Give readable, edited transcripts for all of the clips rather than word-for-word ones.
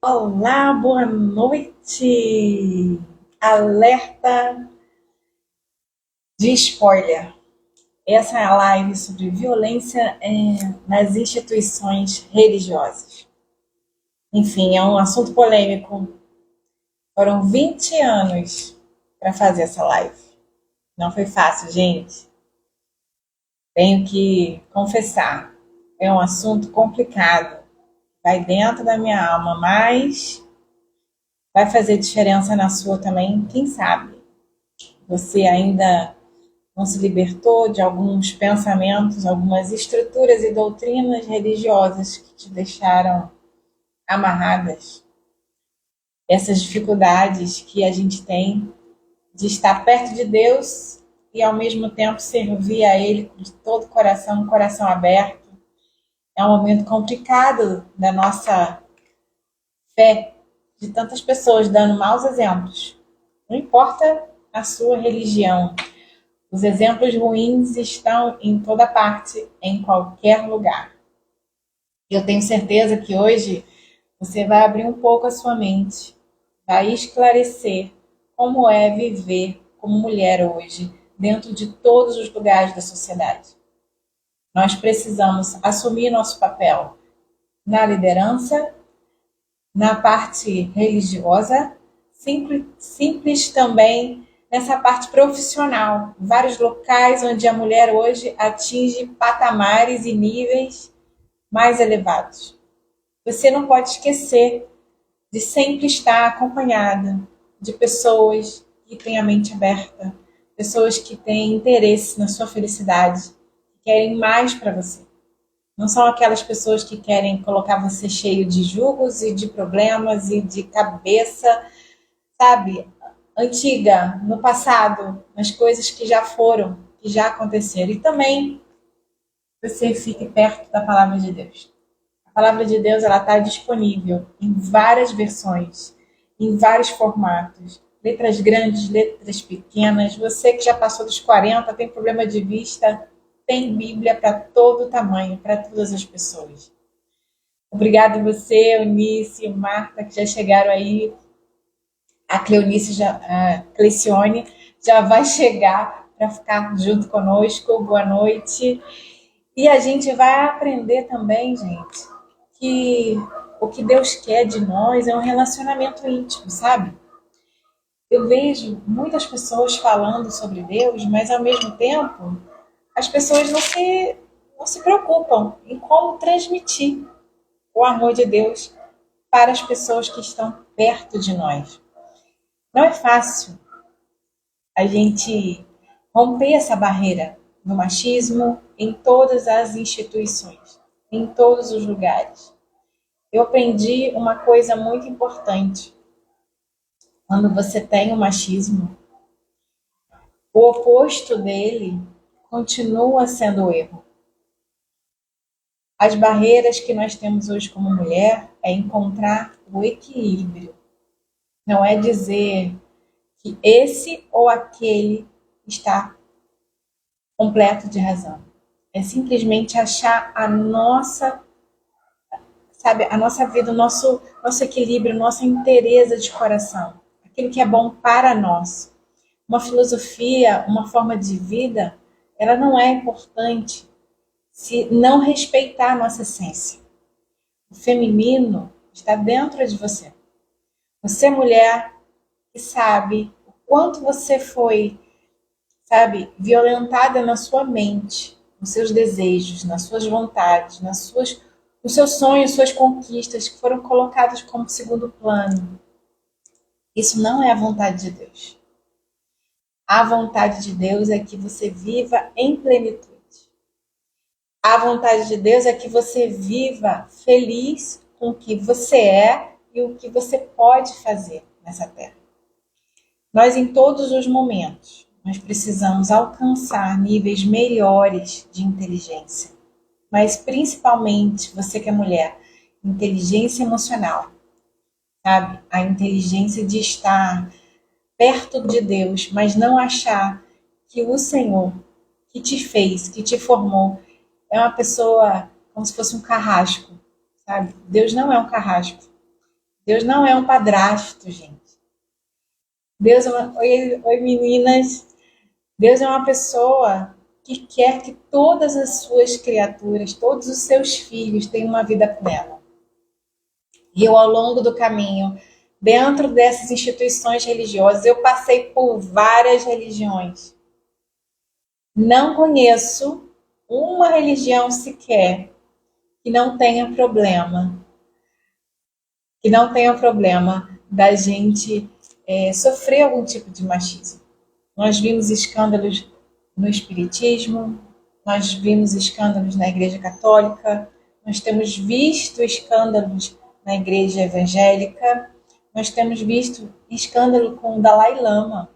Olá, boa noite! Alerta de spoiler. Essa é a live sobre violência nas instituições religiosas. Enfim, é um assunto polêmico. Foram 20 anos para fazer essa live. Não foi fácil, gente. Tenho que confessar. É um assunto complicado. Vai dentro da minha alma, mas vai fazer diferença na sua também, quem sabe? Você ainda não se libertou de alguns pensamentos, algumas estruturas e doutrinas religiosas que te deixaram amarradas. Essas dificuldades que a gente tem de estar perto de Deus e ao mesmo tempo servir a Ele de todo o coração, um coração aberto. É um momento complicado da nossa fé, de tantas pessoas dando maus exemplos. Não importa a sua religião, os exemplos ruins estão em toda parte, em qualquer lugar. Eu tenho certeza que hoje você vai abrir um pouco a sua mente, vai esclarecer como é viver como mulher hoje, dentro de todos os lugares da sociedade. Nós precisamos assumir nosso papel na liderança, na parte religiosa, simples também nessa parte profissional. Vários locais onde a mulher hoje atinge patamares e níveis mais elevados. Você não pode esquecer de sempre estar acompanhada de pessoas que têm a mente aberta, pessoas que têm interesse na sua felicidade, que querem mais para você. Não são aquelas pessoas que querem colocar você cheio de julgos e de problemas e de cabeça, sabe, antiga, no passado, nas coisas que já foram, que já aconteceram. E também você fique perto da palavra de Deus. A palavra de Deus ela está disponível em várias versões, em vários formatos. Letras grandes, letras pequenas. Você que já passou dos 40, tem problema de vista, tem Bíblia para todo tamanho, para todas as pessoas. Obrigada a você, Eunice, Marta, que já chegaram aí. A a Cleicione já vai chegar para ficar junto conosco. Boa noite. E a gente vai aprender também, gente, que o que Deus quer de nós é um relacionamento íntimo, sabe? Eu vejo muitas pessoas falando sobre Deus, mas ao mesmo tempo as pessoas não se preocupam em como transmitir o amor de Deus para as pessoas que estão perto de nós. Não é fácil a gente romper essa barreira do machismo em todas as instituições, em todos os lugares. Eu aprendi uma coisa muito importante. Quando você tem o machismo, o oposto dele continua sendo o erro. As barreiras que nós temos hoje como mulher é encontrar o equilíbrio. Não é dizer que esse ou aquele está completo de razão. É simplesmente achar a nossa, sabe, a nossa vida, o nosso equilíbrio, nossa inteireza de coração. Aquilo que é bom para nós. Uma filosofia, uma forma de vida, ela não é importante se não respeitar a nossa essência. O feminino está dentro de você. Você, mulher, que sabe o quanto você foi, sabe, violentada na sua mente, nos seus desejos, nas suas vontades, nos seus sonhos, suas conquistas que foram colocadas como segundo plano. Isso não é a vontade de Deus. A vontade de Deus é que você viva em plenitude. A vontade de Deus é que você viva feliz com o que você é e o que você pode fazer nessa terra. Nós, em todos os momentos, nós precisamos alcançar níveis melhores de inteligência. Mas, principalmente, você que é mulher, inteligência emocional, sabe? A inteligência de estar perto de Deus, mas não achar que o Senhor que te fez, que te formou, é uma pessoa como se fosse um carrasco, sabe? Deus não é um carrasco. Deus não é um padrasto, gente. Deus é uma... Oi, meninas. Deus é uma pessoa que quer que todas as suas criaturas, todos os seus filhos tenham uma vida plena. E eu, ao longo do caminho, dentro dessas instituições religiosas, eu passei por várias religiões. Não conheço uma religião sequer que não tenha problema, da gente sofrer algum tipo de machismo. Nós vimos escândalos no Espiritismo, nós vimos escândalos na Igreja Católica, nós temos visto escândalos na Igreja Evangélica, nós temos visto escândalo com o Dalai Lama,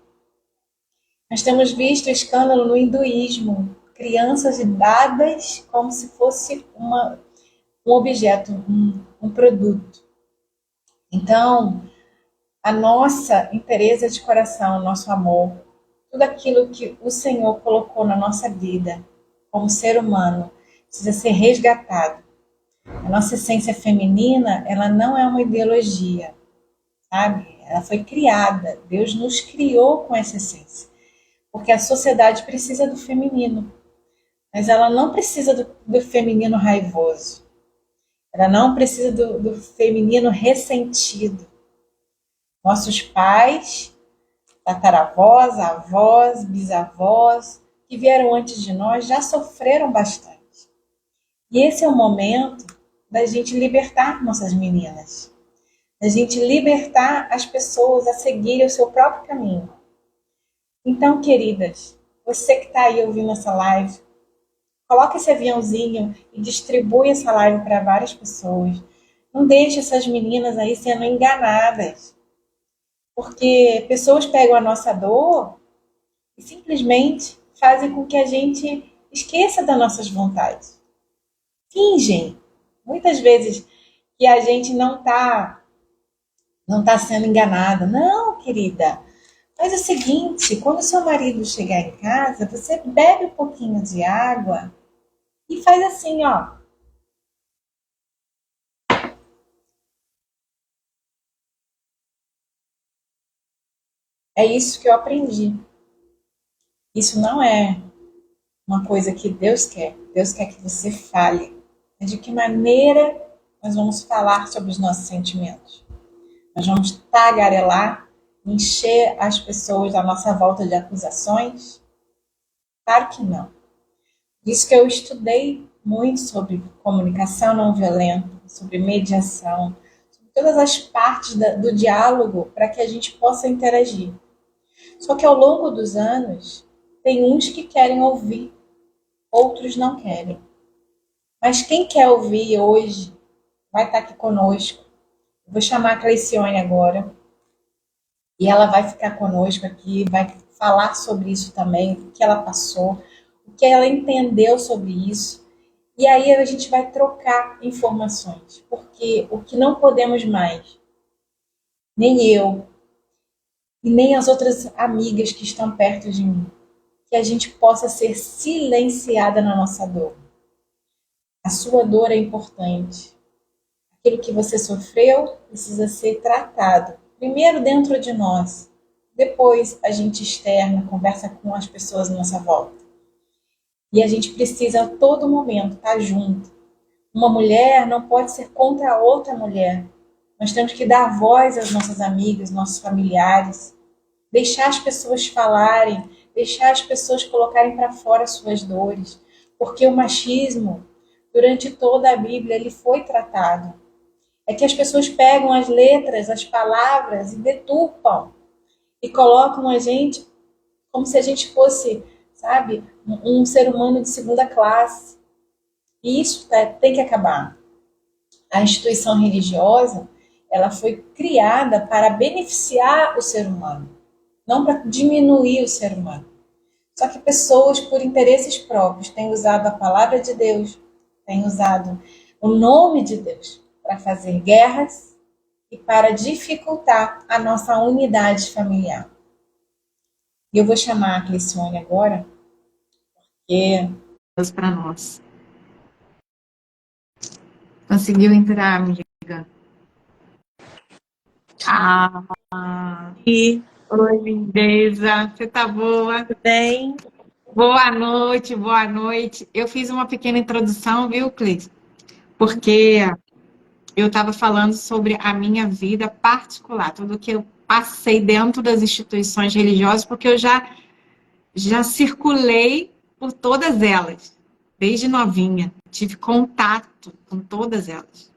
nós temos visto escândalo no hinduísmo, crianças dadas como se fosse um objeto, um produto. Então, a nossa inteireza de coração, o nosso amor, tudo aquilo que o Senhor colocou na nossa vida como ser humano precisa ser resgatado. A nossa essência feminina, ela não é uma ideologia, sabe? Ela foi criada, Deus nos criou com essa essência. Porque a sociedade precisa do feminino, mas ela não precisa do feminino raivoso. Ela não precisa do feminino ressentido. Nossos pais, tataravós, avós, bisavós, que vieram antes de nós, já sofreram bastante. E esse é o momento da gente libertar nossas meninas, da gente libertar as pessoas a seguirem o seu próprio caminho. Então, queridas, você que está aí ouvindo essa live, coloca esse aviãozinho e distribui essa live para várias pessoas. Não deixe essas meninas aí sendo enganadas. Porque pessoas pegam a nossa dor e simplesmente fazem com que a gente esqueça das nossas vontades. Fingem, muitas vezes, que a gente não tá sendo enganada. Não, querida. Faz o seguinte, quando o seu marido chegar em casa, você bebe um pouquinho de água e faz assim, ó. É isso que eu aprendi. Isso não é uma coisa que Deus quer. Deus quer que você fale. De que maneira nós vamos falar sobre os nossos sentimentos? Nós vamos tagarelar, encher as pessoas à nossa volta de acusações? Claro que não. Isso que eu estudei muito sobre comunicação não violenta, sobre mediação, sobre todas as partes do diálogo para que a gente possa interagir. Só que ao longo dos anos, tem uns que querem ouvir, outros não querem. Mas quem quer ouvir hoje vai estar aqui conosco. Eu vou chamar a Cleicione agora e ela vai ficar conosco aqui, vai falar sobre isso também, o que ela passou, o que ela entendeu sobre isso. E aí a gente vai trocar informações, porque o que não podemos mais, nem eu e nem as outras amigas que estão perto de mim, que a gente possa ser silenciada na nossa dor. A sua dor é importante. Aquilo que você sofreu precisa ser tratado. Primeiro dentro de nós, depois a gente externa, conversa com as pessoas à nossa volta. E a gente precisa a todo momento estar junto. Uma mulher não pode ser contra a outra mulher. Nós temos que dar voz às nossas amigas, nossos familiares, deixar as pessoas falarem, deixar as pessoas colocarem para fora as suas dores, porque o machismo, durante toda a Bíblia, ele foi tratado. É que as pessoas pegam as letras, as palavras e deturpam e colocam a gente como se a gente fosse, sabe, um ser humano de segunda classe. E isso tem que acabar. A instituição religiosa, ela foi criada para beneficiar o ser humano, não para diminuir o ser humano. Só que pessoas, por interesses próprios, têm usado a palavra de Deus, têm usado o nome de Deus para fazer guerras e para dificultar a nossa unidade familiar. E eu vou chamar a Cleicione agora, porque para nós. Conseguiu entrar, amiga? Ah, E oi, lindeza. Você tá boa? tudo bem? Boa noite, boa noite. Eu fiz uma pequena introdução, viu, Cris? Porque eu estava falando sobre a minha vida particular, tudo que eu passei dentro das instituições religiosas, porque eu já circulei por todas elas, desde novinha. Tive contato com todas elas.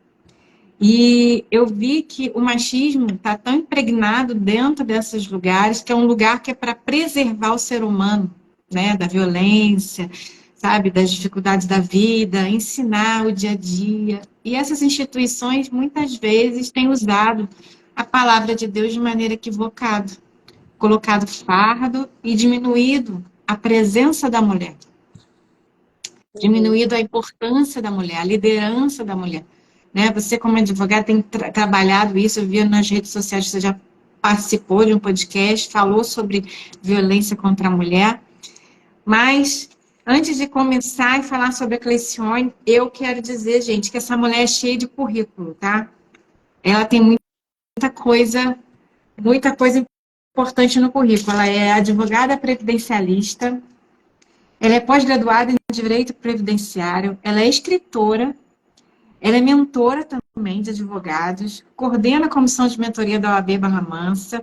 E eu vi que o machismo está tão impregnado dentro desses lugares, que é um lugar que é para preservar o ser humano, né, da violência, sabe, das dificuldades da vida, ensinar o dia a dia. E essas instituições, muitas vezes, têm usado a palavra de Deus de maneira equivocada, colocado fardo e diminuído a presença da mulher, Uhum. diminuído a importância da mulher, a liderança da mulher. Né? Você, como advogado, tem trabalhado isso, eu vi nas redes sociais que você já participou de um podcast, falou sobre violência contra a mulher. Mas, antes de começar e falar sobre a Cleicione, eu quero dizer, gente, que essa mulher é cheia de currículo, tá? Ela tem muita coisa importante no currículo. Ela é advogada previdencialista, ela é pós-graduada em Direito Previdenciário, ela é escritora, ela é mentora também de advogados, coordena a comissão de mentoria da OAB Barra Mansa,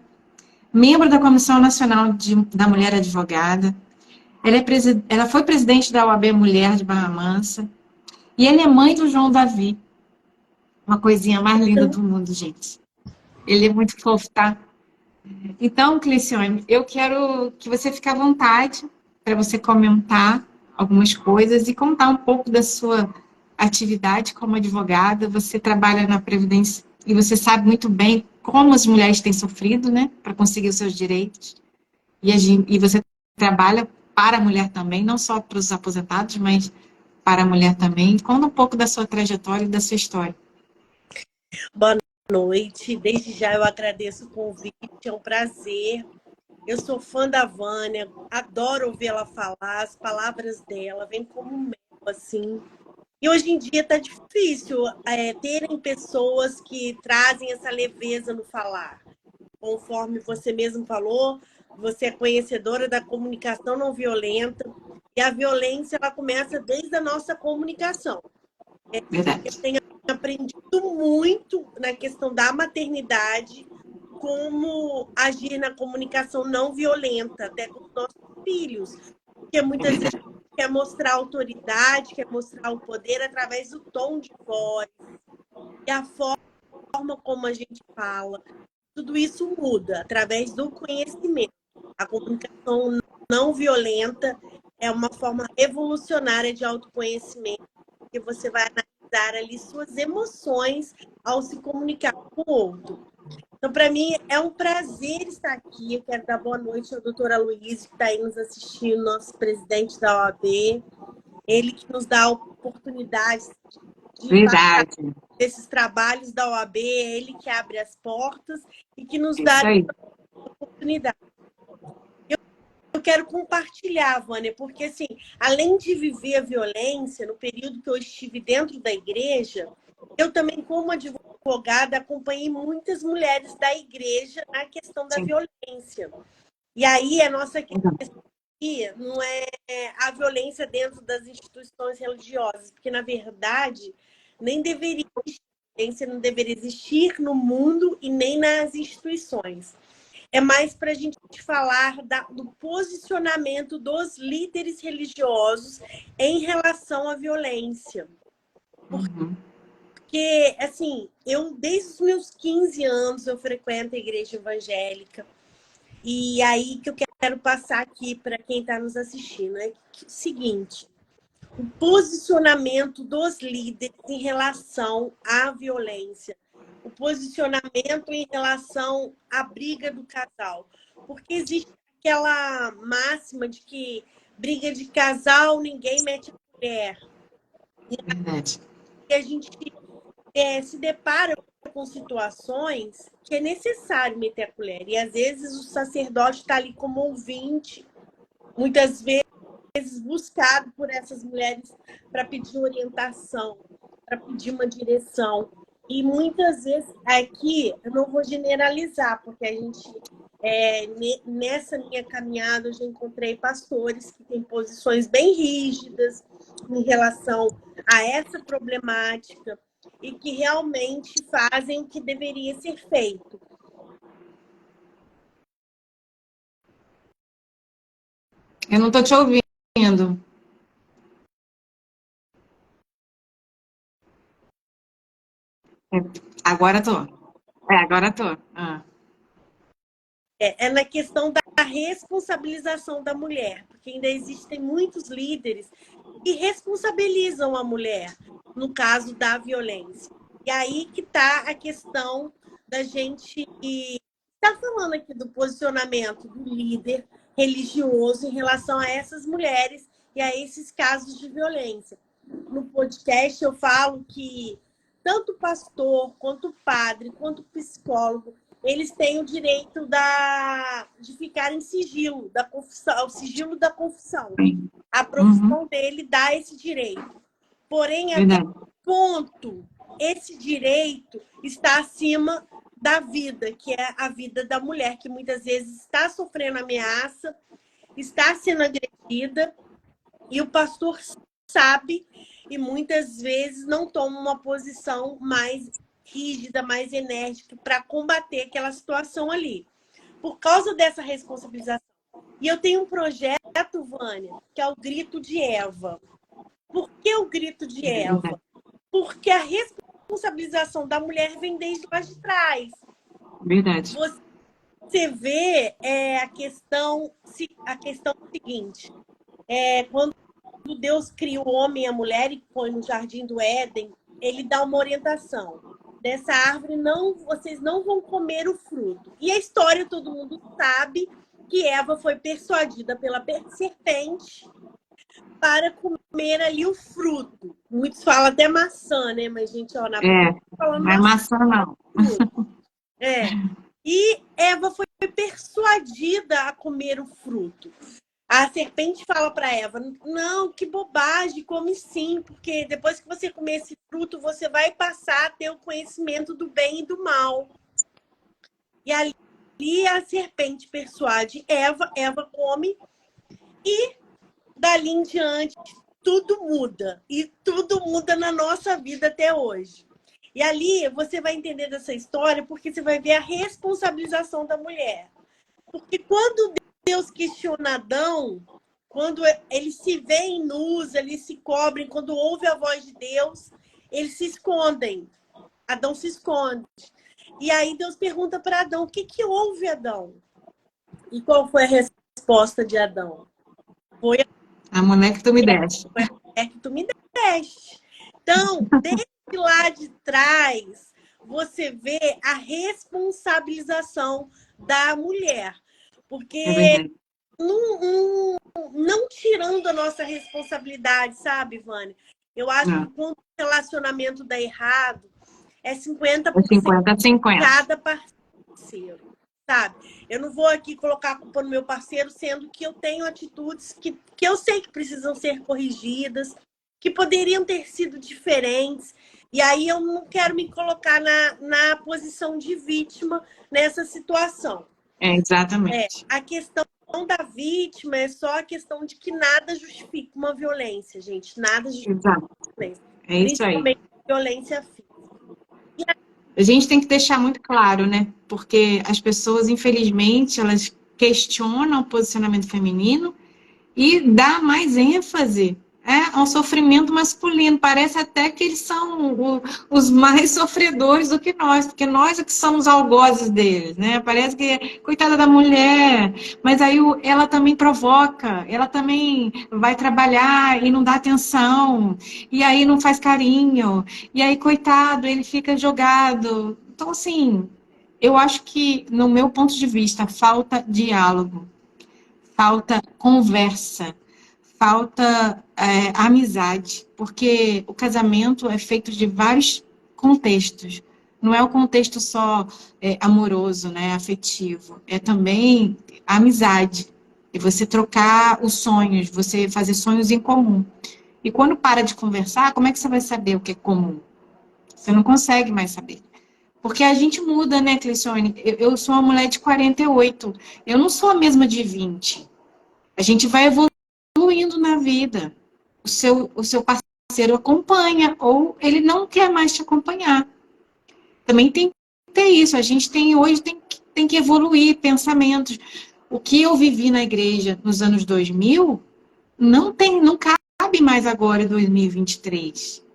membro da Comissão Nacional da Mulher Advogada, ela foi presidente da OAB Mulher de Barra Mansa, e ela é mãe do João Davi, uma coisinha mais linda do mundo, gente. Ele é muito fofo, tá? Então, Clecione, eu quero que você fique à vontade para você comentar algumas coisas e contar um pouco da sua atividade como advogada. Você trabalha na Previdência e você sabe muito bem como as mulheres têm sofrido, né, para conseguir os seus direitos. E você trabalha para a mulher também, não só para os aposentados, mas para a mulher também. Conta um pouco da sua trajetória e da sua história. Boa noite. Desde já eu agradeço o convite, é um prazer. Eu sou fã da Vânia, adoro ouvir ela falar, as palavras dela vêm como um mel, assim. E hoje em dia tá difícil terem pessoas que trazem essa leveza no falar. Conforme você mesmo falou, você é conhecedora da comunicação não violenta, e a violência ela começa desde a nossa comunicação. Eu Verdade. tenho aprendido muito na questão da maternidade, como agir na comunicação não violenta, até com os nossos filhos. Porque É muitas vezes verdade. quer mostrar autoridade, quer mostrar o poder através do tom de voz e a forma como a gente fala. Tudo isso muda através do conhecimento. A comunicação não violenta é uma forma revolucionária de autoconhecimento, que você vai analisar ali suas emoções ao se comunicar com o outro. Então, para mim, é um prazer estar aqui. Eu quero dar boa noite ao doutor Aloysio, que está aí nos assistindo, nosso presidente da OAB. Ele que nos dá a oportunidade de passar Verdade. esses trabalhos da OAB, é ele que abre as portas e que nos É dá isso aí. a oportunidade. Eu quero compartilhar, Vânia, porque, assim, além de viver a violência, no período que eu estive dentro da igreja, eu também, como advogada, acompanhei muitas mulheres da igreja na questão da Sim. violência. E aí, a nossa questão aqui não é a violência dentro das instituições religiosas, porque, na verdade, nem deveria existir, violência não deveria existir no mundo e nem nas instituições. É mais para a gente falar do posicionamento dos líderes religiosos em relação à violência. Uhum. Porque, assim, eu desde os meus 15 anos eu frequento a igreja evangélica. E aí que eu quero passar aqui para quem está nos assistindo é o seguinte: o posicionamento dos líderes em relação à violência, o posicionamento em relação à briga do casal. Porque existe aquela máxima de que briga de casal ninguém mete a colher. Verdade. E a gente se depara com situações que é necessário meter a colher. E às vezes o sacerdote está ali como ouvinte, muitas vezes buscado por essas mulheres para pedir orientação, para pedir uma direção. E muitas vezes, aqui, eu não vou generalizar, porque a gente, nessa minha caminhada, eu já encontrei pastores que têm posições bem rígidas em relação a essa problemática e que realmente fazem o que deveria ser feito. Eu não estou te ouvindo. Agora tô. Agora tô. Ah. É na questão da responsabilização da mulher, porque ainda existem muitos líderes que responsabilizam a mulher no caso da violência. E aí que está a questão da gente estar falando aqui do posicionamento do líder religioso em relação a essas mulheres e a esses casos de violência. No podcast eu falo que tanto o pastor, quanto o padre, quanto o psicólogo, eles têm o direito de ficar em sigilo, da confissão, o sigilo da confissão. A profissão dele dá esse direito. Porém, até que ponto esse direito está acima da vida, que é a vida da mulher, que muitas vezes está sofrendo ameaça, está sendo agredida, e o pastor sabe e muitas vezes não toma uma posição mais rígida, mais enérgica para combater aquela situação ali. Por causa dessa responsabilização. E eu tenho um projeto, Vânia, que é o Grito de Eva. Por que o Grito de Eva? Porque a responsabilização da mulher vem desde lá de trás. Verdade. Você vê a questão seguinte. Quando Deus cria o homem e a mulher e põe no jardim do Éden, ele dá uma orientação. Dessa árvore vocês não vão comer o fruto. E a história todo mundo sabe que Eva foi persuadida pela serpente para comer ali o fruto. Muitos falam até maçã, né? Mas, gente, ó, na falando não é maçã, não. E Eva foi persuadida a comer o fruto. A serpente fala para Eva, não, que bobagem, come sim, porque depois que você comer esse fruto, você vai passar a ter o conhecimento do bem e do mal. E ali a serpente persuade Eva, Eva come, e dali em diante tudo muda. E tudo muda na nossa vida até hoje. E ali você vai entender dessa história, porque você vai ver a responsabilização da mulher. Porque quando Deus questiona Adão, quando eles se veem nus, eles se cobrem, quando ouve a voz de Deus, eles se escondem. Adão se esconde. E aí Deus pergunta para Adão, o que houve, Adão? E qual foi a resposta de Adão? Foi a mulher que tu me deste. Foi a mulher que tu me deste. Então, desde lá de trás, você vê a responsabilização da mulher. Porque não tirando a nossa responsabilidade, sabe, Vânia? Eu acho que quando o relacionamento dá errado, é 50% cada parceiro, sabe? Eu não vou aqui colocar a culpa no meu parceiro, sendo que eu tenho atitudes que eu sei que precisam ser corrigidas, que poderiam ter sido diferentes. E aí eu não quero me colocar na posição de vítima nessa situação. Exatamente. A questão da vítima é só a questão de que nada justifica uma violência, gente. Nada justifica uma violência. É isso aí. Principalmente violência física. A gente tem que deixar muito claro, né? Porque as pessoas, infelizmente, elas questionam o posicionamento feminino e dá mais ênfase ao sofrimento masculino. Parece até que eles são os mais sofredores do que nós, porque nós é que somos algozes deles, né? Parece que, coitada da mulher, mas aí ela também provoca, ela também vai trabalhar e não dá atenção, e aí não faz carinho, e aí, coitado, ele fica jogado. Então, assim, eu acho que, no meu ponto de vista, falta diálogo, falta conversa, falta amizade, porque o casamento é feito de vários contextos. Não é o contexto só amoroso, né, afetivo. É também a amizade. E você trocar os sonhos, você fazer sonhos em comum. E quando para de conversar, como é que você vai saber o que é comum? Você não consegue mais saber. Porque a gente muda, né, Cleicione? Eu sou uma mulher de 48. Eu não sou a mesma de 20. A gente vai evoluindo na vida. O seu parceiro acompanha, ou ele não quer mais te acompanhar. Também tem que ter isso. A gente hoje tem que evoluir pensamentos. O que eu vivi na igreja nos anos 2000 não cabe mais agora em 2023.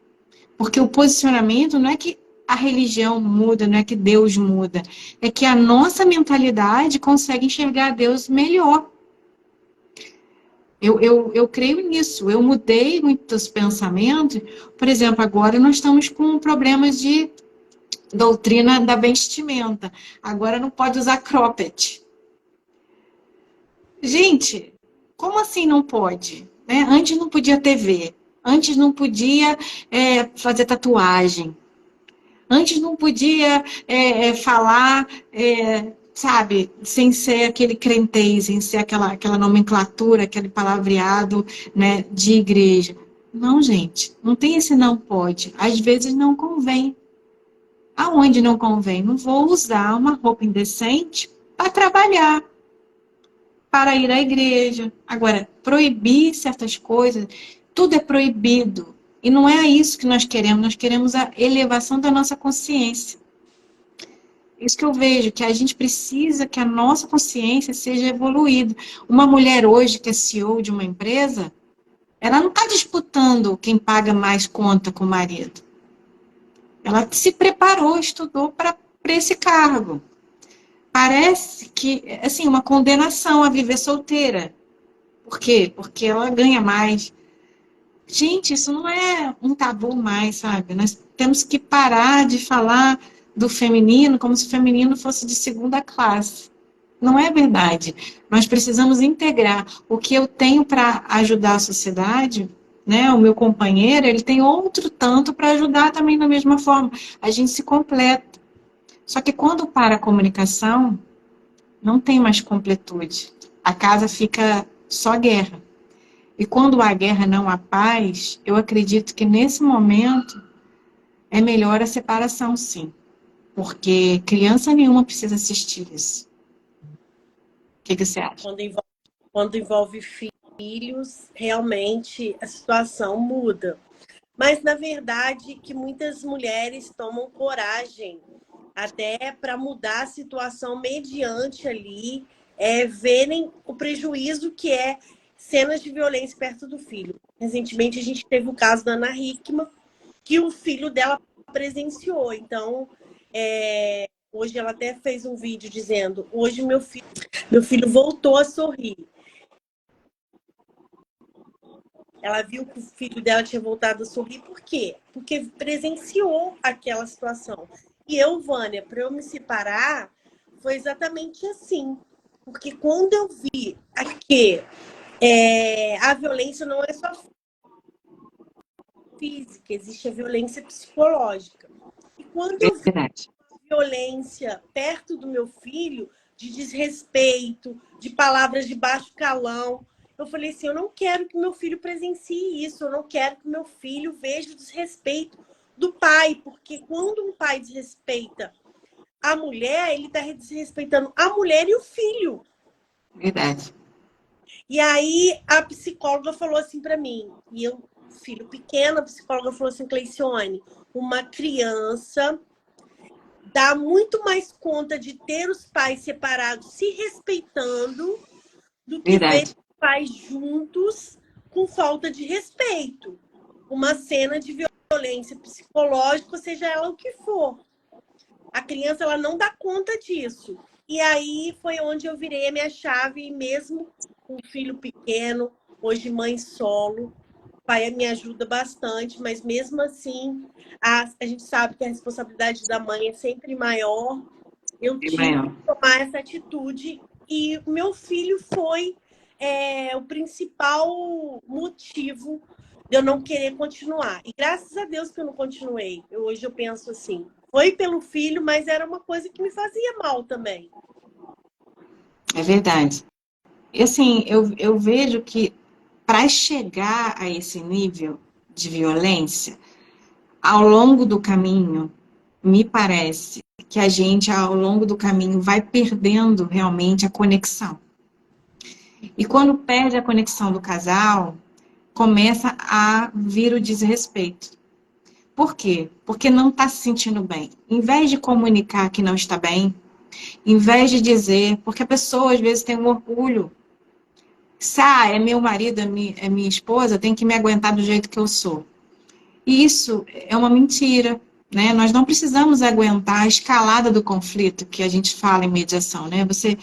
Porque o posicionamento não é que a religião muda, não é que Deus muda, é que a nossa mentalidade consegue enxergar Deus melhor. Eu creio nisso. Eu mudei muitos pensamentos. Por exemplo, agora nós estamos com problemas de doutrina da vestimenta. Agora não pode usar cropped. Gente, como assim não pode? Né? Antes não podia TV. Antes não podia fazer tatuagem. Antes não podia falar, sabe, sem ser aquele crentez, sem ser aquela nomenclatura, aquele palavreado, né, de igreja. Não, gente, não tem esse não pode. Às vezes não convém. Aonde não convém? Não vou usar uma roupa indecente para trabalhar, para ir à igreja. Agora, proibir certas coisas, tudo é proibido. E não é isso que nós queremos a elevação da nossa consciência. Isso que eu vejo, que a gente precisa que a nossa consciência seja evoluída. Uma mulher hoje que é CEO de uma empresa, ela não está disputando quem paga mais conta com o marido. Ela se preparou, estudou para esse cargo. Parece que, assim, uma condenação a viver solteira. Por quê? Porque ela ganha mais. Gente, isso não é um tabu mais, sabe? Nós temos que parar de falar do feminino como se o feminino fosse de segunda classe. Não é verdade. Nós precisamos integrar o que eu tenho para ajudar a sociedade, né? O meu companheiro, ele tem outro tanto para ajudar também da mesma forma. A gente se completa. Só que quando para a comunicação, não tem mais completude. A casa fica só guerra. E quando há guerra, não há paz, eu acredito que nesse momento é melhor a separação, sim. Porque criança nenhuma precisa assistir isso. O que você acha? Quando envolve filhos, realmente a situação muda. Mas, na verdade, que muitas mulheres tomam coragem até para mudar a situação mediante ali, verem o prejuízo que é cenas de violência perto do filho. Recentemente, a gente teve o caso da Ana Hickman, que o filho dela presenciou. Então, hoje ela até fez um vídeo dizendo: hoje meu filho voltou a sorrir. Ela viu que o filho dela tinha voltado a sorrir. Por quê? Porque presenciou aquela situação. E eu, Vânia, para eu me separar, foi exatamente assim. Porque quando eu vi que a violência não é só física, existe a violência psicológica. E quando eu vi violência perto do meu filho, de desrespeito, de palavras de baixo calão, eu falei assim, eu não quero que meu filho presencie isso, eu não quero que meu filho veja o desrespeito do pai, porque quando um pai desrespeita a mulher, ele está desrespeitando a mulher e o filho. Verdade. E aí a psicóloga falou assim para mim, e eu, filho pequeno, a psicóloga falou assim, Cleicione, uma criança dá muito mais conta de ter os pais separados se respeitando do que ver os pais juntos com falta de respeito. Uma cena de violência psicológica, seja ela o que for. A criança ela não dá conta disso. E aí foi onde eu virei a minha chave, e mesmo com um filho pequeno, hoje mãe solo, o pai me ajuda bastante, mas mesmo assim, a gente sabe que a responsabilidade da mãe é sempre maior. Eu tive que tomar essa atitude e o meu filho foi o principal motivo de eu não querer continuar. E graças a Deus que eu não continuei. Hoje eu penso assim, foi pelo filho, mas era uma coisa que me fazia mal também. É verdade. E assim, eu vejo que para chegar a esse nível de violência, ao longo do caminho, me parece que a gente, ao longo do caminho, vai perdendo realmente a conexão. E quando perde a conexão do casal, começa a vir o desrespeito. Por quê? Porque não está se sentindo bem. Em vez de comunicar que não está bem, em vez de dizer, porque a pessoa às vezes tem um orgulho. É meu marido, é minha esposa, tem que me aguentar do jeito que eu sou. E isso é uma mentira, né? Nós não precisamos aguentar a escalada do conflito que a gente fala em mediação, né? Você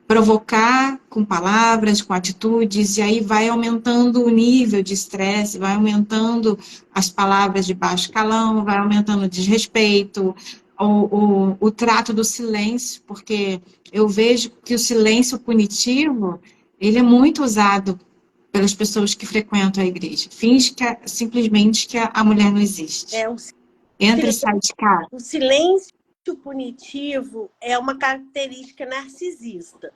provocar com palavras, com atitudes, e aí vai aumentando o nível de estresse, vai aumentando as palavras de baixo calão, vai aumentando o desrespeito, o trato do silêncio, porque eu vejo que o silêncio punitivo, ele é muito usado pelas pessoas que frequentam a igreja. Finge que simplesmente que a mulher não existe. Entra e sai de casa. O silêncio punitivo é uma característica narcisista.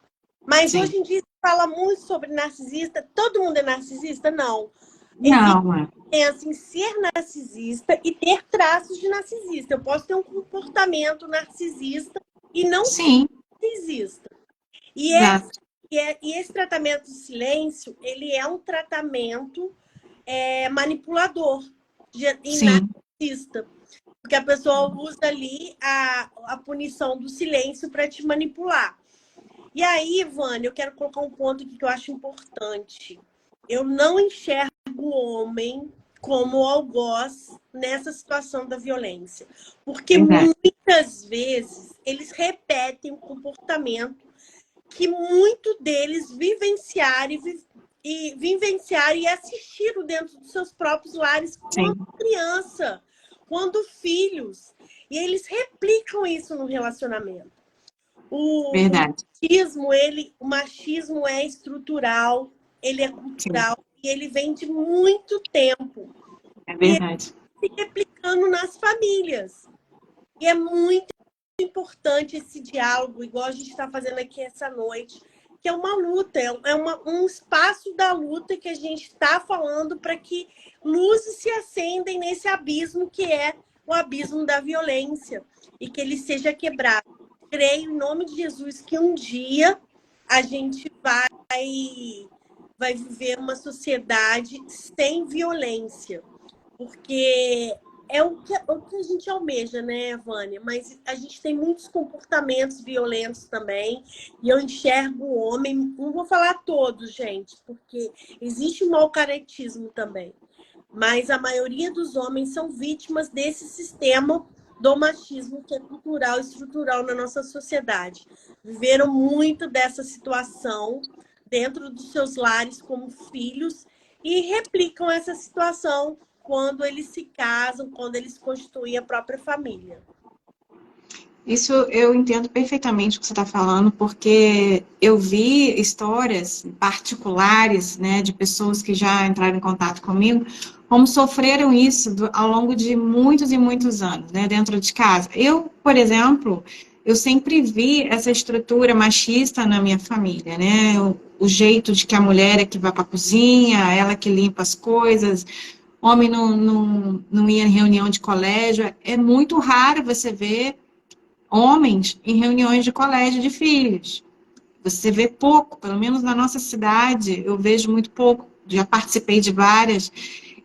Mas Sim. hoje em dia se fala muito sobre narcisista. Todo mundo é narcisista? Não. Não, Pensa em ser narcisista e ter traços de narcisista. Eu posso ter um comportamento narcisista e não Sim. ser narcisista. E esse tratamento de silêncio, ele é um tratamento manipulador e narcisista. Porque a pessoa usa ali a punição do silêncio para te manipular. E aí, Vânia, eu quero colocar um ponto aqui que eu acho importante. Eu não enxergo o homem como algoz nessa situação da violência. Porque muitas vezes eles repetem um comportamento que muito deles vivenciaram e assistiram dentro dos seus próprios lares quando criança, quando filhos. E eles replicam isso no relacionamento. O machismo é estrutural, ele é cultural e ele vem de muito tempo. É verdade. E ele se replicando nas famílias. E é muito importante esse diálogo, igual a gente está fazendo aqui essa noite, que é uma luta, um espaço da luta que a gente está falando para que luzes se acendem nesse abismo que é o abismo da violência e que ele seja quebrado. Creio, em nome de Jesus, que um dia a gente vai viver uma sociedade sem violência, porque é o que a gente almeja, né, Vânia? Mas a gente tem muitos comportamentos violentos também, e eu enxergo o homem, não vou falar todos, gente, porque existe um mau caretismo também, mas a maioria dos homens são vítimas desse sistema do machismo que é cultural e estrutural na nossa sociedade. Viveram muito dessa situação dentro dos seus lares como filhos e replicam essa situação quando eles se casam, quando eles constituem a própria família. Isso eu entendo perfeitamente o que você está falando, porque eu vi histórias particulares, né, de pessoas que já entraram em contato comigo, como sofreram isso ao longo de muitos e muitos anos, né, dentro de casa. Eu, por exemplo, eu sempre vi essa estrutura machista na minha família, né, o jeito de que a mulher é que vai para a cozinha, ela que limpa as coisas, homem não ia em reunião de colégio. É muito raro você ver homens em reuniões de colégio de filhos. Você vê pouco, pelo menos na nossa cidade, eu vejo muito pouco. Já participei de várias.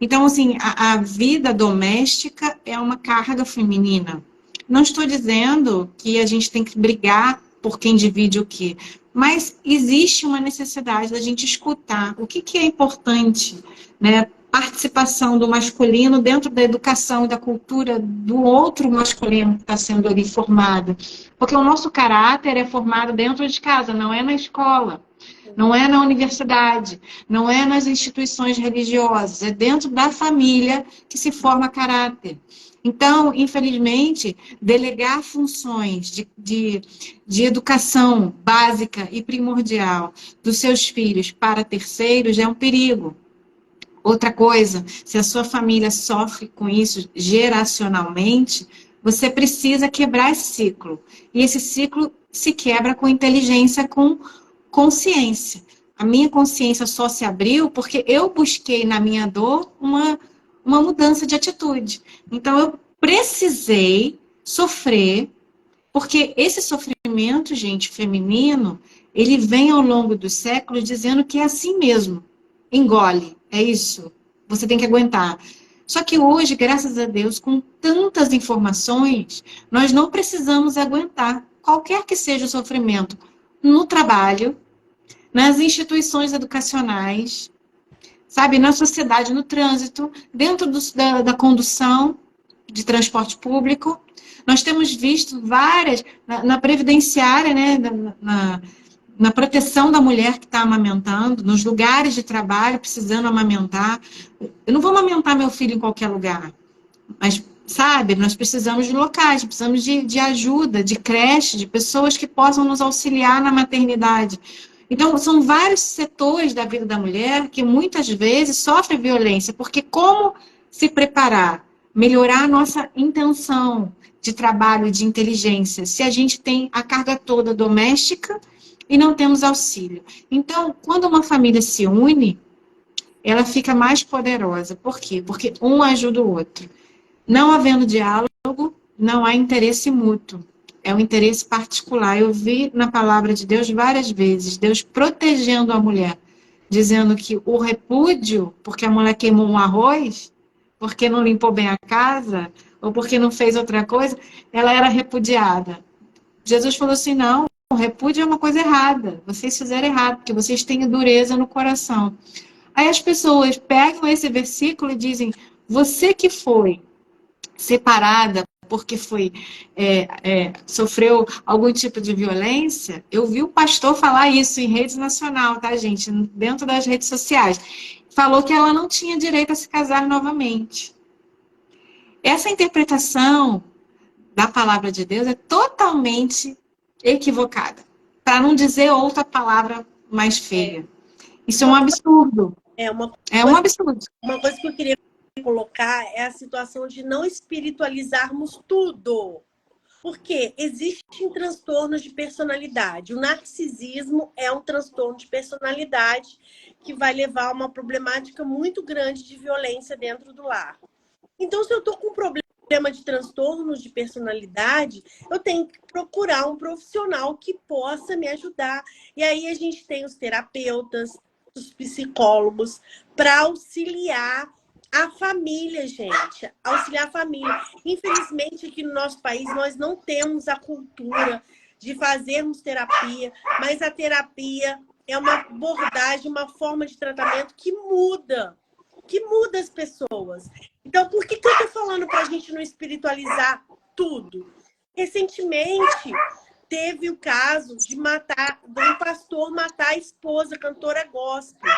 Então, assim, a vida doméstica é uma carga feminina. Não estou dizendo que a gente tem que brigar por quem divide o quê, mas existe uma necessidade da gente escutar o que é importante, né? Participação do masculino dentro da educação e da cultura do outro masculino que está sendo ali formado. Porque o nosso caráter é formado dentro de casa, não é na escola, não é na universidade, não é nas instituições religiosas, é dentro da família que se forma caráter. Então, infelizmente, delegar funções de educação básica e primordial dos seus filhos para terceiros é um perigo. Outra coisa, se a sua família sofre com isso geracionalmente, você precisa quebrar esse ciclo. E esse ciclo se quebra com inteligência, com consciência. A minha consciência só se abriu porque eu busquei na minha dor uma mudança de atitude. Então, eu precisei sofrer, porque esse sofrimento, gente, feminino, ele vem ao longo dos séculos dizendo que é assim mesmo. Engole, é isso. Você tem que aguentar. Só que hoje, graças a Deus, com tantas informações, nós não precisamos aguentar qualquer que seja o sofrimento no trabalho, nas instituições educacionais, sabe, na sociedade, no trânsito, dentro da condução de transporte público. Nós temos visto várias, na previdenciária, né, na proteção da mulher que está amamentando, nos lugares de trabalho precisando amamentar. Eu não vou amamentar meu filho em qualquer lugar, mas, sabe, nós precisamos de locais, precisamos de ajuda, de creche, de pessoas que possam nos auxiliar na maternidade. Então, são vários setores da vida da mulher que muitas vezes sofrem violência, porque como se preparar, melhorar a nossa intenção de trabalho, de inteligência, se a gente tem a carga toda doméstica e não temos auxílio. Então, quando uma família se une, ela fica mais poderosa. Por quê? Porque um ajuda o outro. Não havendo diálogo, não há interesse mútuo. É um interesse particular. Eu vi na palavra de Deus várias vezes, Deus protegendo a mulher, dizendo que o repúdio, porque a mulher queimou um arroz, porque não limpou bem a casa, ou porque não fez outra coisa, ela era repudiada. Jesus falou assim, não, o repúdio é uma coisa errada. Vocês fizeram errado, porque vocês têm dureza no coração. Aí as pessoas pegam esse versículo e dizem, você que foi separada porque sofreu algum tipo de violência, eu vi o pastor falar isso em rede nacional, tá, gente? Dentro das redes sociais. Falou que ela não tinha direito a se casar novamente. Essa interpretação da palavra de Deus é totalmente equivocada. Para não dizer outra palavra mais feia. Isso é um absurdo. É um absurdo. Uma coisa que eu queria colocar é a situação de não espiritualizarmos tudo. Porque existem transtornos de personalidade. O narcisismo é um transtorno de personalidade que vai levar a uma problemática muito grande de violência dentro do lar. Então, se eu estou com um problema de transtornos de personalidade, eu tenho que procurar um profissional que possa me ajudar. E aí a gente tem os terapeutas, os psicólogos, para auxiliar a família, gente. Auxiliar a família. Infelizmente, aqui no nosso país, nós não temos a cultura de fazermos terapia, mas a terapia é uma abordagem, uma forma de tratamento que muda as pessoas. Então, por que eu estou falando para a gente não espiritualizar tudo? Recentemente, teve o caso de um pastor matar a esposa, cantora gospel.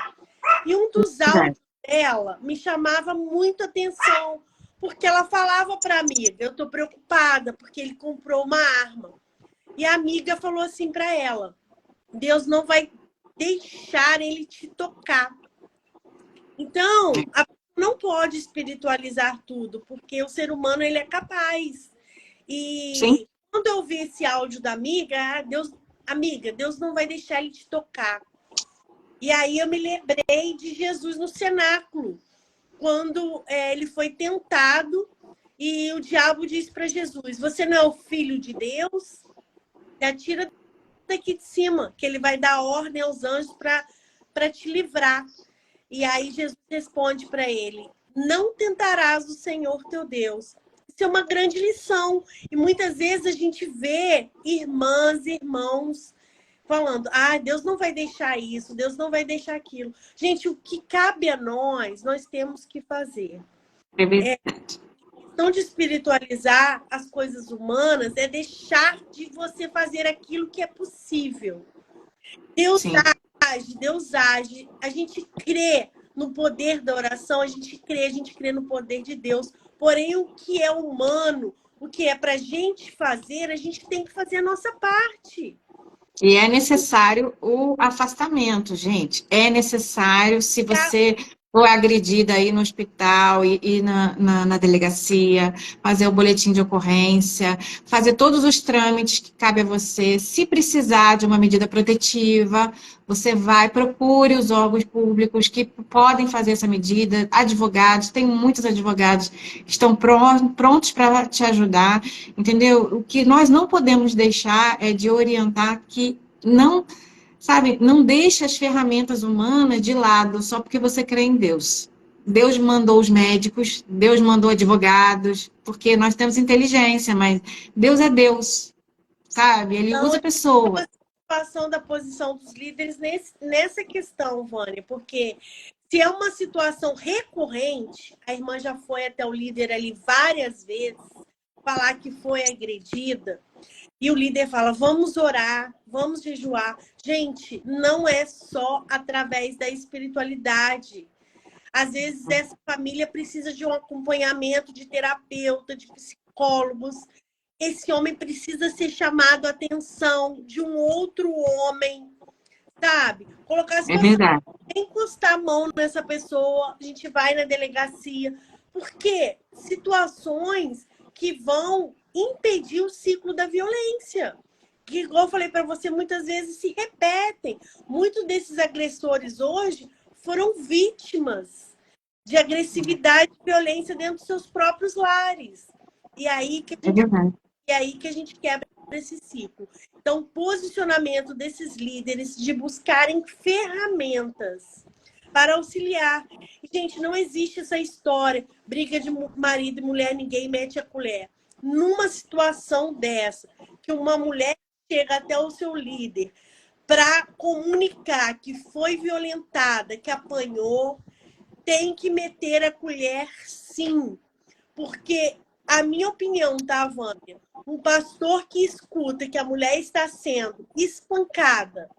E um dos áudios dela me chamava muito atenção, porque ela falava para a amiga, eu estou preocupada, porque ele comprou uma arma. E a amiga falou assim para ela, Deus não vai deixar ele te tocar. Então, a pessoa não pode espiritualizar tudo, porque o ser humano ele é capaz. E sim, quando eu vi esse áudio da amiga, Deus não vai deixar ele te tocar. E aí eu me lembrei de Jesus no cenáculo, quando ele foi tentado e o diabo disse para Jesus, você não é o filho de Deus? E atira daqui de cima, que ele vai dar ordem aos anjos para te livrar. E aí Jesus responde para ele, não tentarás o Senhor teu Deus. Isso é uma grande lição. E muitas vezes a gente vê irmãs e irmãos falando, Deus não vai deixar isso, Deus não vai deixar aquilo. Gente, o que cabe a nós temos que fazer. Questão de espiritualizar as coisas humanas é deixar de você fazer aquilo que é possível. Deus age. A gente crê no poder da oração, a gente crê no poder de Deus. Porém, o que é humano, o que é para a gente fazer, a gente tem que fazer a nossa parte. E é necessário o afastamento, gente. É necessário, se você ou é agredida aí no hospital e na delegacia, fazer o boletim de ocorrência, fazer todos os trâmites que cabe a você. Se precisar de uma medida protetiva, você vai, procure os órgãos públicos que podem fazer essa medida, advogados, tem muitos advogados que estão prontos para te ajudar, entendeu? O que nós não podemos deixar é de orientar que não, sabe, não deixe as ferramentas humanas de lado só porque você crê em Deus. Deus mandou os médicos, Deus mandou advogados, porque nós temos inteligência, mas Deus é Deus, sabe? Ele Então, usa pessoas. a situação da posição dos líderes nessa questão, Vânia, porque se é uma situação recorrente, a irmã já foi até o líder ali várias vezes, falar que foi agredida, e o líder fala, vamos orar, vamos jejuar. Gente, não é só através da espiritualidade. Às vezes essa família precisa de um acompanhamento de terapeuta, de psicólogos. Esse homem precisa ser chamado a atenção de um outro homem, sabe? Colocar a É situação, verdade. encostar a mão nessa pessoa, a gente vai na delegacia. Porque situações que vão impedir o ciclo da violência. Que, igual eu falei para você, muitas vezes se repetem. Muitos desses agressores hoje foram vítimas de agressividade e violência dentro dos seus próprios lares. E aí que É verdade. a gente quebra esse ciclo. Então, o posicionamento desses líderes de buscarem ferramentas para auxiliar. E, gente, não existe essa história, briga de marido e mulher, ninguém mete a colher. Numa situação dessa, que uma mulher chega até o seu líder para comunicar que foi violentada, que apanhou, tem que meter a colher, sim. Porque a minha opinião, tá, Vânia? Um pastor que escuta que a mulher está sendo espancada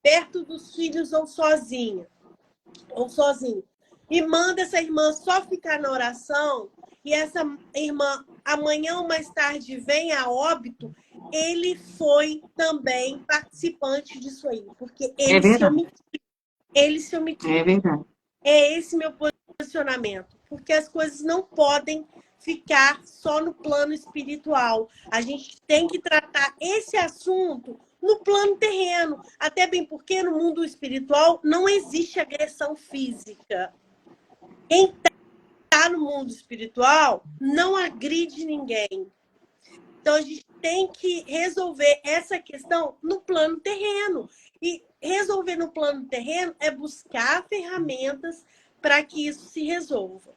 perto dos filhos ou sozinho, e manda essa irmã só ficar na oração, e essa irmã amanhã ou mais tarde vem a óbito, ele foi também participante disso aí, porque É verdade. ele se omitiu. É verdade. É esse meu posicionamento, porque as coisas não podem ficar só no plano espiritual. A gente tem que tratar esse assunto no plano terreno, até bem porque no mundo espiritual não existe agressão física. Quem está no mundo espiritual não agride ninguém. Então a gente tem que resolver essa questão no plano terreno. E resolver no plano terreno é buscar ferramentas para que isso se resolva.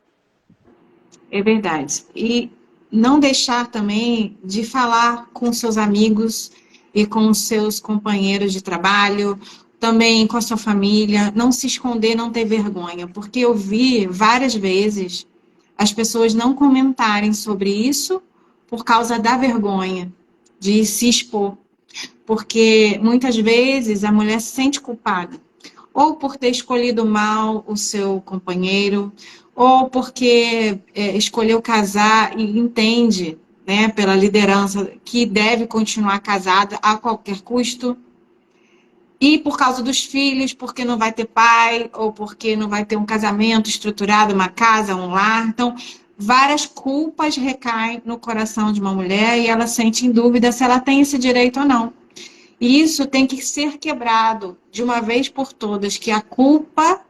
É verdade. E não deixar também de falar com seus amigos e com os seus companheiros de trabalho, também com a sua família, não se esconder, não ter vergonha, porque eu vi várias vezes as pessoas não comentarem sobre isso por causa da vergonha de se expor, porque muitas vezes a mulher se sente culpada ou por ter escolhido mal o seu companheiro, ou porque escolheu casar e entende, né, pela liderança, que deve continuar casada a qualquer custo, e por causa dos filhos, porque não vai ter pai, ou porque não vai ter um casamento estruturado, uma casa, um lar. Então, várias culpas recaem no coração de uma mulher e ela sente em dúvida se ela tem esse direito ou não. E isso tem que ser quebrado de uma vez por todas, que a culpa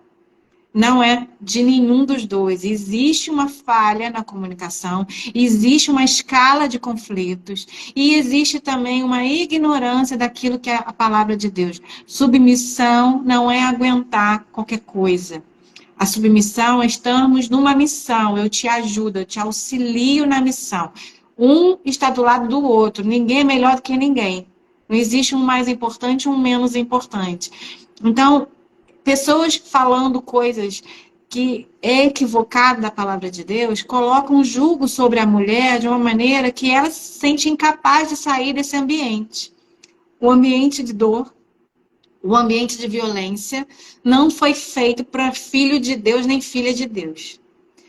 não é de nenhum dos dois. Existe uma falha na comunicação, existe uma escala de conflitos e existe também uma ignorância daquilo que é a palavra de Deus. Submissão não é aguentar qualquer coisa. A submissão é estarmos numa missão. Eu te ajudo, eu te auxilio na missão. Um está do lado do outro. Ninguém é melhor do que ninguém. Não existe um mais importante e um menos importante. Então, pessoas falando coisas que é equivocada da palavra de Deus, colocam um jugo sobre a mulher de uma maneira que ela se sente incapaz de sair desse ambiente. O ambiente de dor, o ambiente de violência, não foi feito para filho de Deus nem filha de Deus.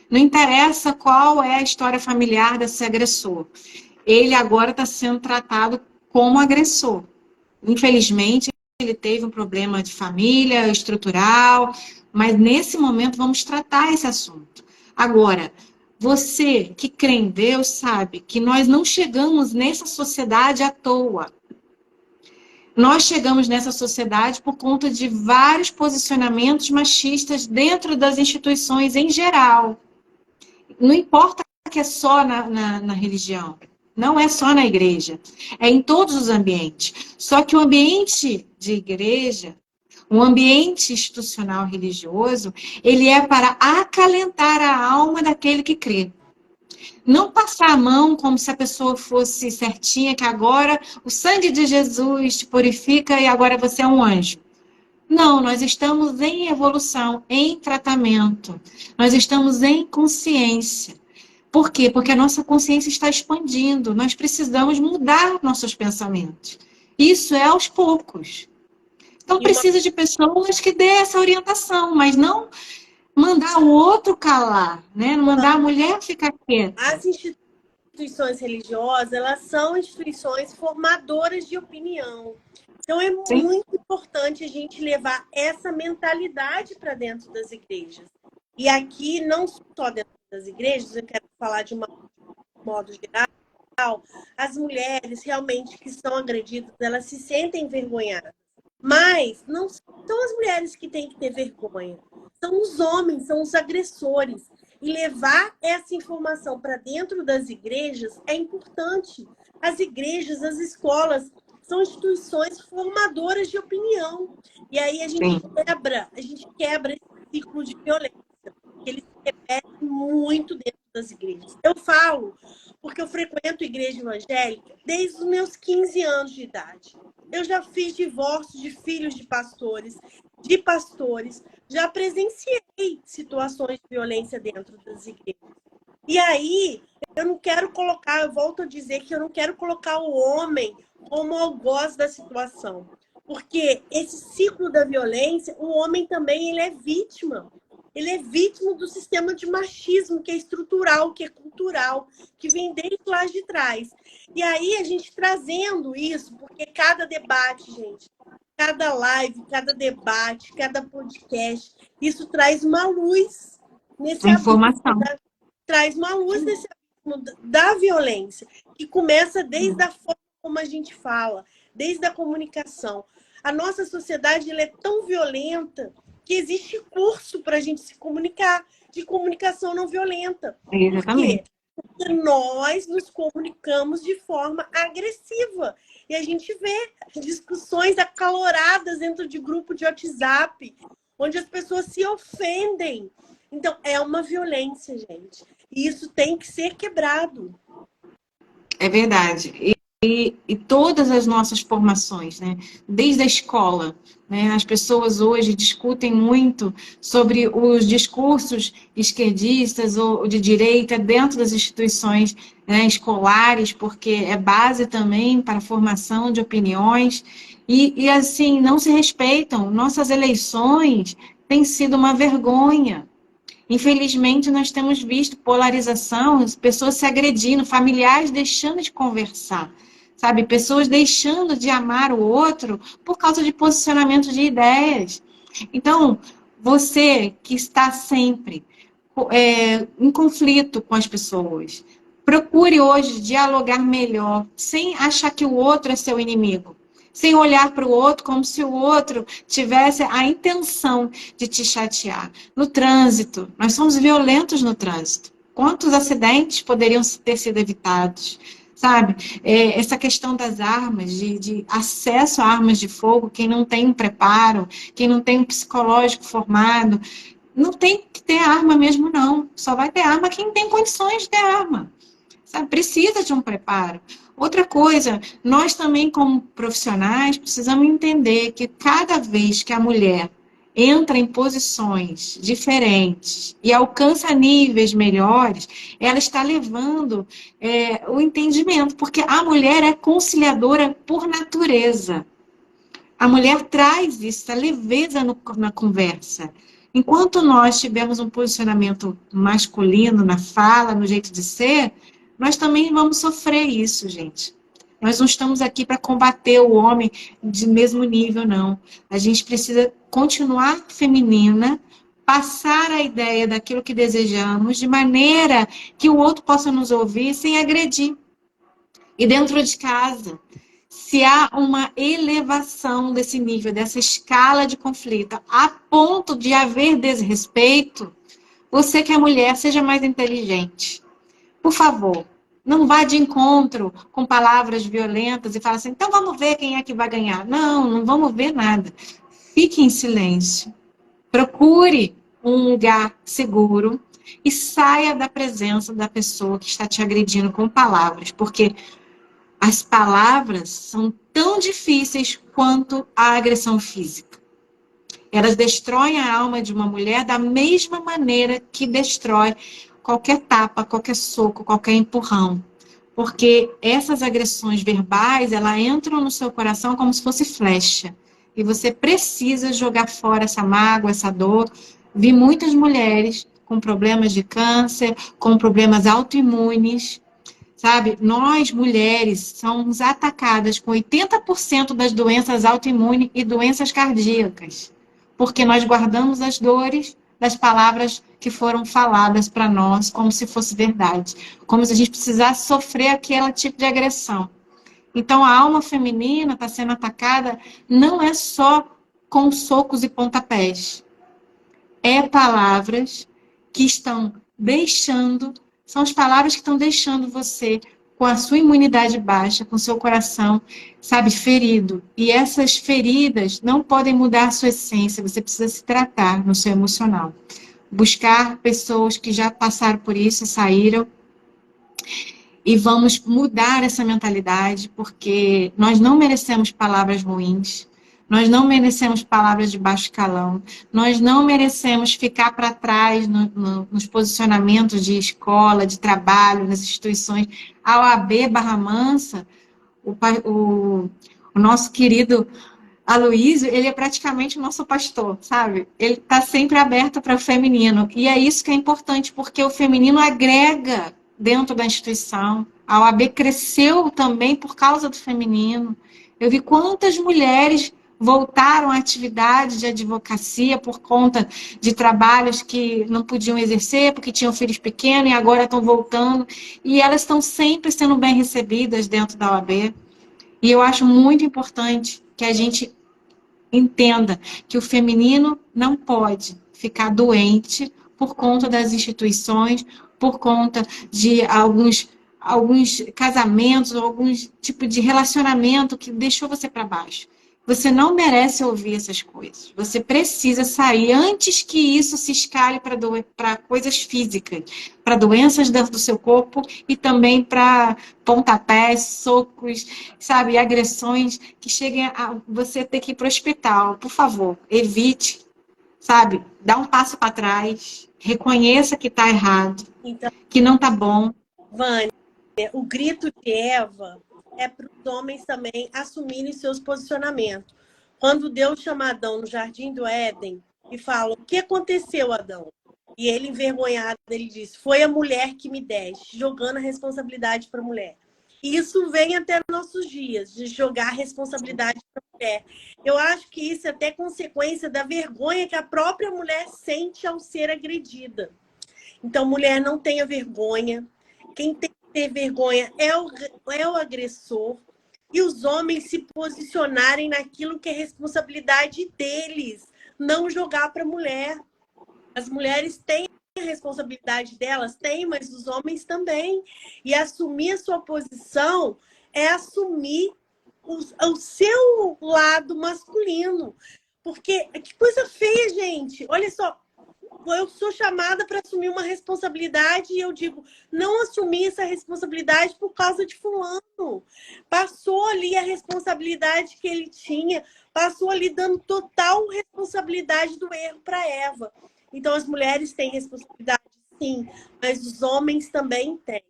Não interessa qual é a história familiar desse agressor. Ele agora está sendo tratado como agressor. Infelizmente, ele teve um problema de família, estrutural, mas nesse momento vamos tratar esse assunto. Agora, você que crê em Deus sabe que nós não chegamos nessa sociedade à toa. Nós chegamos nessa sociedade por conta de vários posicionamentos machistas dentro das instituições em geral. Não importa que é só na religião, não é só na igreja, é em todos os ambientes. Só que o ambiente de igreja, o ambiente institucional religioso, ele é para acalentar a alma daquele que crê. Não passar a mão como se a pessoa fosse certinha, que agora o sangue de Jesus te purifica e agora você é um anjo. Não, nós estamos em evolução, em tratamento. Nós estamos em consciência. Por quê? Porque a nossa consciência está expandindo. Nós precisamos mudar nossos pensamentos. Isso é aos poucos. Então, precisa de pessoas que dê essa orientação, mas não mandar o outro calar, né? Não mandar a mulher ficar quieta. As instituições religiosas, elas são instituições formadoras de opinião. Então, é muito importante a gente levar essa mentalidade para dentro das igrejas. E aqui, não só dentro das igrejas, eu quero falar de um modo geral, as mulheres realmente que são agredidas, elas se sentem envergonhadas. Mas não são as mulheres que têm que ter vergonha. São os homens, são os agressores. E levar essa informação para dentro das igrejas é importante. As igrejas, as escolas, são instituições formadoras de opinião. E aí a gente quebra esse ciclo de violência, que ele se repete muito dentro das igrejas. Eu falo porque eu frequento igreja evangélica desde os meus 15 anos de idade. Eu já fiz divórcio de filhos de pastores, já presenciei situações de violência dentro das igrejas. E aí, eu volto a dizer que eu não quero colocar o homem como algoz da situação. Porque esse ciclo da violência, o homem também ele é vítima. Ele é vítima do sistema de machismo, que é estrutural, que é cultural, que vem desde lá de trás. E aí, a gente trazendo isso, porque cada debate, gente, cada live, cada debate, cada podcast, isso traz uma luz nesse informação. traz uma luz nesse abismo da violência, que começa desde a forma como a gente fala, desde a comunicação. A nossa sociedade ela é tão violenta que existe curso para a gente se comunicar, de comunicação não violenta. Exatamente. Porque nós nos comunicamos de forma agressiva. E a gente vê discussões acaloradas dentro de grupo de WhatsApp, onde as pessoas se ofendem. Então, é uma violência, gente. E isso tem que ser quebrado. É verdade. E todas as nossas formações, né? Desde a escola, né? As pessoas hoje discutem muito sobre os discursos esquerdistas ou de direita dentro das instituições, né, escolares, porque é base também para a formação de opiniões. E assim, não se respeitam. Nossas eleições têm sido uma vergonha. Infelizmente, nós temos visto polarização, pessoas se agredindo, familiares deixando de conversar, sabe? Pessoas deixando de amar o outro por causa de posicionamento de ideias. Então, você que está sempre em conflito com as pessoas, procure hoje dialogar melhor, sem achar que o outro é seu inimigo. Sem olhar para o outro como se o outro tivesse a intenção de te chatear. No trânsito, nós somos violentos no trânsito. Quantos acidentes poderiam ter sido evitados? Sabe? Essa questão das armas, de acesso a armas de fogo, quem não tem um preparo, quem não tem um psicológico formado, não tem que ter arma mesmo, não. Só vai ter arma quem tem condições de ter arma. Sabe? Precisa de um preparo. Outra coisa, nós também como profissionais precisamos entender que cada vez que a mulher entra em posições diferentes e alcança níveis melhores, ela está levando o entendimento, porque a mulher é conciliadora por natureza. A mulher traz isso, a leveza na conversa. Enquanto nós tivermos um posicionamento masculino na fala, no jeito de ser, nós também vamos sofrer isso, gente. Nós não estamos aqui para combater o homem de mesmo nível, não. A gente precisa continuar feminina, passar a ideia daquilo que desejamos, de maneira que o outro possa nos ouvir sem agredir. E dentro de casa, se há uma elevação desse nível, dessa escala de conflito, a ponto de haver desrespeito, você que é mulher, seja mais inteligente. Por favor, não vá de encontro com palavras violentas e fala assim, então vamos ver quem é que vai ganhar. Não, não vamos ver nada. Fique em silêncio. Procure um lugar seguro e saia da presença da pessoa que está te agredindo com palavras, porque as palavras são tão difíceis quanto a agressão física. Elas destroem a alma de uma mulher da mesma maneira que destrói qualquer tapa, qualquer soco, qualquer empurrão. Porque essas agressões verbais, elas entram no seu coração como se fosse flecha. E você precisa jogar fora essa mágoa, essa dor. Vi muitas mulheres com problemas de câncer, com problemas autoimunes, sabe? Nós, mulheres, somos atacadas com 80% das doenças autoimunes e doenças cardíacas, porque nós guardamos as dores das palavras que foram faladas para nós como se fosse verdade, como se a gente precisasse sofrer aquele tipo de agressão. Então, a alma feminina está sendo atacada não é só com socos e pontapés, é palavras que estão deixando, são as palavras que estão deixando você com a sua imunidade baixa, com o seu coração, sabe, ferido. E essas feridas não podem mudar a sua essência, você precisa se tratar no seu emocional. Buscar pessoas que já passaram por isso e saíram, e vamos mudar essa mentalidade, porque nós não merecemos palavras ruins, nós não merecemos palavras de baixo calão, nós não merecemos ficar para trás nos posicionamentos de escola, de trabalho, nas instituições. A OAB Barra Mansa, o nosso querido Aloysio, ele é praticamente o nosso pastor, sabe? Ele está sempre aberto para o feminino. E é isso que é importante, porque o feminino agrega dentro da instituição. A OAB cresceu também por causa do feminino. Eu vi quantas mulheres voltaram à atividade de advocacia por conta de trabalhos que não podiam exercer, porque tinham filhos pequenos e agora estão voltando. E elas estão sempre sendo bem recebidas dentro da OAB. E eu acho muito importante que a gente entenda que o feminino não pode ficar doente por conta das instituições, por conta de alguns casamentos, alguns tipo de relacionamento que deixou você para baixo. Você não merece ouvir essas coisas. Você precisa sair antes que isso se escale para coisas físicas, para doenças dentro do seu corpo e também para pontapés, socos, sabe, agressões que cheguem a você ter que ir para o hospital. Por favor, evite, sabe, dá um passo para trás, reconheça que está errado, Então, que não está bom. Vânia, o grito de Eva é para os homens também assumirem seus posicionamentos. Quando Deus chama Adão no Jardim do Éden e fala, o que aconteceu, Adão? E ele, envergonhado, ele diz, foi a mulher que me deste, jogando a responsabilidade para a mulher. E isso vem até nossos dias, de jogar a responsabilidade para a mulher. Eu acho que isso é até consequência da vergonha que a própria mulher sente ao ser agredida. Então, mulher, não tenha vergonha. Quem tem que ter vergonha é o agressor. E os homens se posicionarem naquilo que é responsabilidade deles. Não jogar para a mulher. As mulheres têm a responsabilidade delas, têm, mas os homens também. E assumir a sua posição é assumir o seu lado masculino. Porque que coisa feia, gente. Olha só. Eu sou chamada para assumir uma responsabilidade e eu digo, não assumi essa responsabilidade por causa de fulano. Passou ali a responsabilidade que ele tinha, passou ali dando total responsabilidade do erro para Eva. Então, as mulheres têm responsabilidade, sim, mas os homens também têm.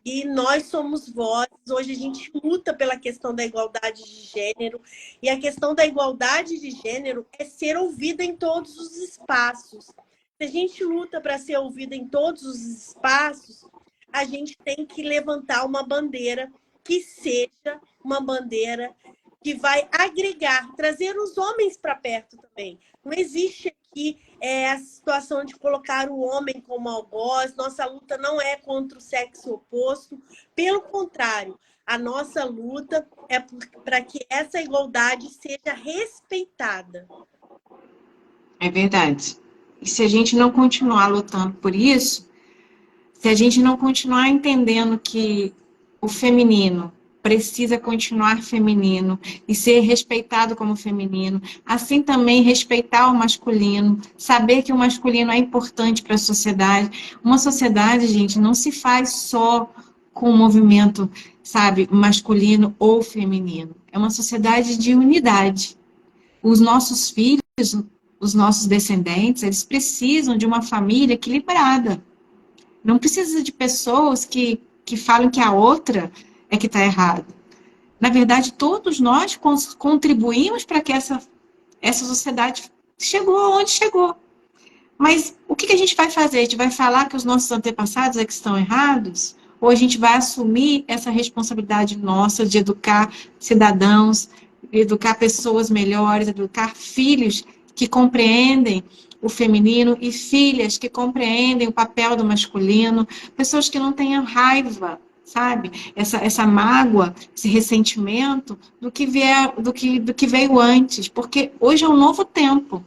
E nós somos vozes. Hoje a gente luta pela questão da igualdade de gênero. E a questão da igualdade de gênero é ser ouvida em todos os espaços. Se a gente luta para ser ouvida em todos os espaços, a gente tem que levantar uma bandeira que seja uma bandeira que vai agregar, trazer os homens para perto também. Não existe aqui a situação de colocar o homem como algoz. Nossa luta não é contra o sexo oposto. Pelo contrário, a nossa luta é para que essa igualdade seja respeitada. É verdade. E se a gente não continuar lutando por isso, se a gente não continuar entendendo que o feminino precisa continuar feminino e ser respeitado como feminino, assim também respeitar o masculino, saber que o masculino é importante para a sociedade. Uma sociedade, gente, não se faz só com o movimento, sabe, masculino ou feminino. É uma sociedade de unidade. Os nossos filhos, os nossos descendentes, eles precisam de uma família equilibrada. Não precisa de pessoas que falam que a outra é que está errada. Na verdade, todos nós contribuímos para que essa sociedade chegou onde chegou. Mas o que a gente vai fazer? A gente vai falar que os nossos antepassados é que estão errados? Ou a gente vai assumir essa responsabilidade nossa de educar cidadãos, educar pessoas melhores, educar filhos que compreendem o feminino e filhas que compreendem o papel do masculino, pessoas que não tenham raiva, sabe? Essa mágoa, esse ressentimento do que veio antes, porque hoje é um novo tempo,